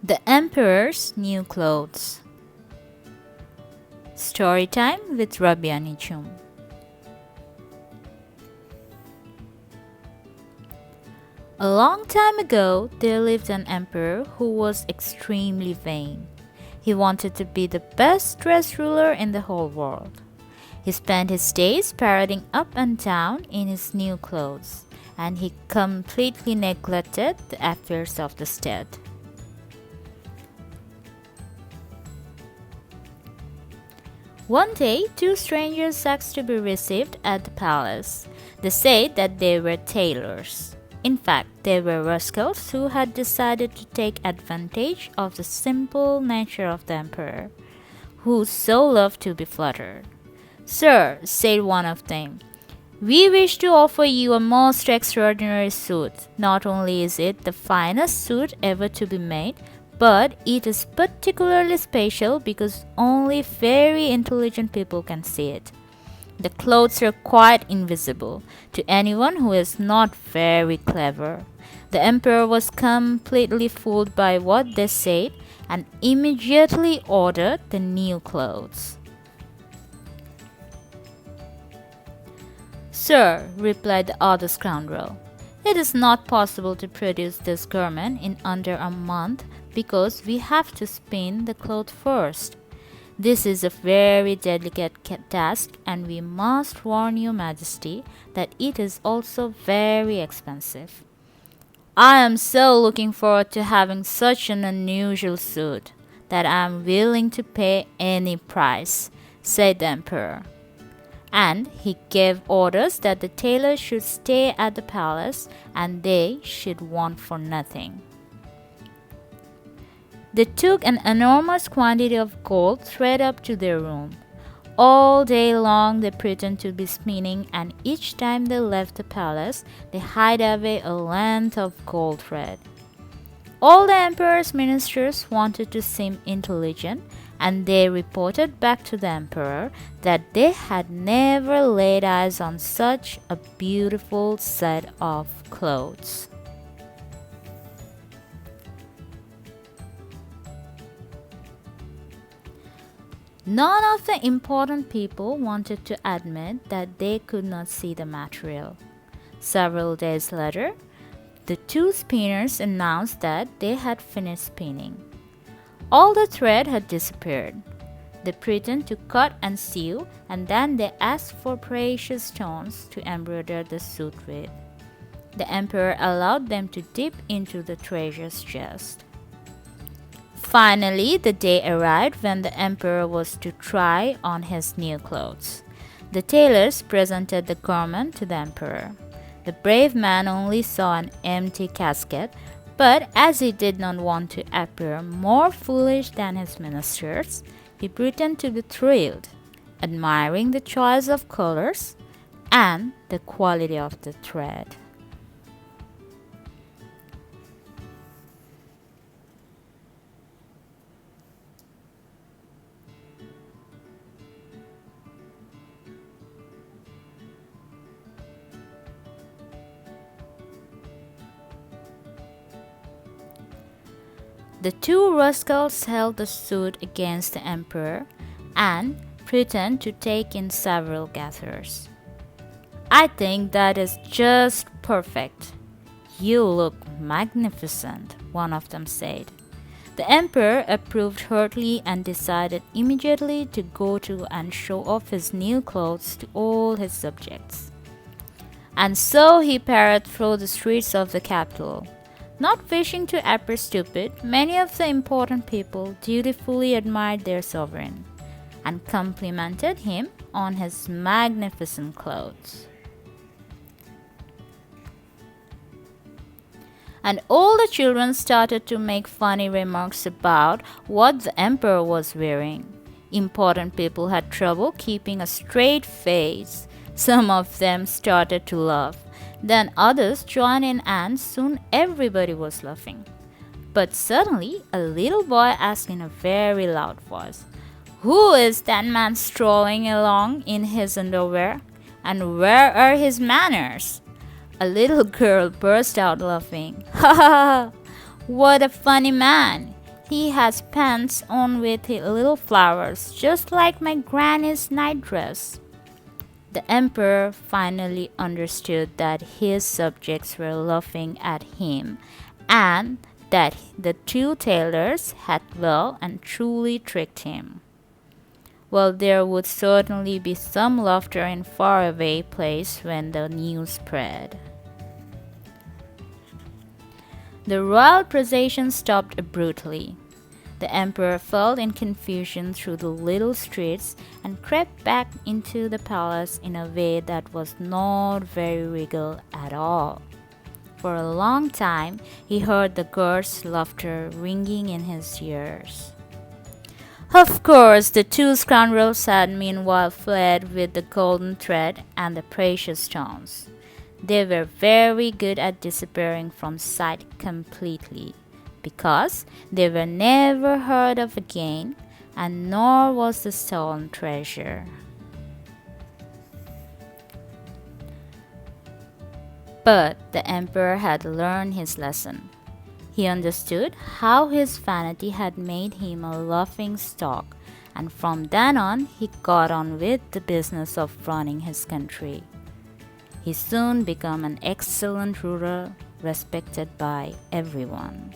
The Emperor's New Clothes. Story time with Rabia Nichum. A long time ago, there lived an emperor who was extremely vain. He wanted to be the best dressed ruler in the whole world. He spent his days parading up and down in his new clothes, and he completely neglected the affairs of the state. One day, two strangers asked to be received at the palace. They said that they were tailors. In fact, they were rascals who had decided to take advantage of the simple nature of the emperor, who so loved to be flattered. "Sir," said one of them, "we wish to offer you a most extraordinary suit. Not only is it the finest suit ever to be made, but it is particularly special because only very intelligent people can see it. The clothes are quite invisible to anyone who is not very clever." The emperor was completely fooled by what they said and immediately ordered the new clothes. "Sir," replied the other scoundrel, "it is not possible to produce this garment in under a month because we have to spin the cloth first. This is a very delicate task, and we must warn your Majesty that it is also very expensive." "I am so looking forward to having such an unusual suit that I am willing to pay any price," said the emperor. And he gave orders that the tailors should stay at the palace and they should want for nothing. They took an enormous quantity of gold thread up to their room. All day long they pretended to be spinning, and each time they left the palace, they hid away a length of gold thread. All the emperor's ministers wanted to seem intelligent, and they reported back to the emperor that they had never laid eyes on such a beautiful set of clothes. None of the important people wanted to admit that they could not see the material. Several days later, the two spinners announced that they had finished spinning. All the thread had disappeared. They pretended to cut and sew, and then they asked for precious stones to embroider the suit with. The emperor allowed them to dip into the treasure chest. Finally, the day arrived when the emperor was to try on his new clothes. The tailors presented the garment to the emperor. The brave man only saw an empty casket, but as he did not want to appear more foolish than his ministers, he pretended to be thrilled, admiring the choice of colors and the quality of the thread. The two rascals held the suit against the emperor and pretended to take in several gathers. "I think that is just perfect. You look magnificent," one of them said. The emperor approved heartily and decided immediately to go to and show off his new clothes to all his subjects. And so he paraded through the streets of the capital. Not wishing to appear stupid, many of the important people dutifully admired their sovereign and complimented him on his magnificent clothes. And all the children started to make funny remarks about what the emperor was wearing. Important people had trouble keeping a straight face. Some of them started to laugh. Then others joined in, and soon everybody was laughing. But suddenly, a little boy asked in a very loud voice, "Who is that man strolling along in his underwear? And where are his manners?" A little girl burst out laughing. "Ha ha ha! What a funny man! He has pants on with little flowers, just like my granny's nightdress. The emperor finally understood that his subjects were laughing at him and that the two tailors had well and truly tricked him. Well, there would certainly be some laughter in faraway place when the news spread. The royal procession stopped abruptly. The emperor fell in confusion through the little streets and crept back into the palace in a way that was not very regal at all. For a long time, he heard the guards' laughter ringing in his ears. Of course, the two scoundrels had meanwhile fled with the golden thread and the precious stones. They were very good at disappearing from sight completely, because they were never heard of again, and nor was the stolen treasure. But the emperor had learned his lesson. He understood how his vanity had made him a laughing stock, and from then on he got on with the business of running his country. He soon became an excellent ruler, respected by everyone.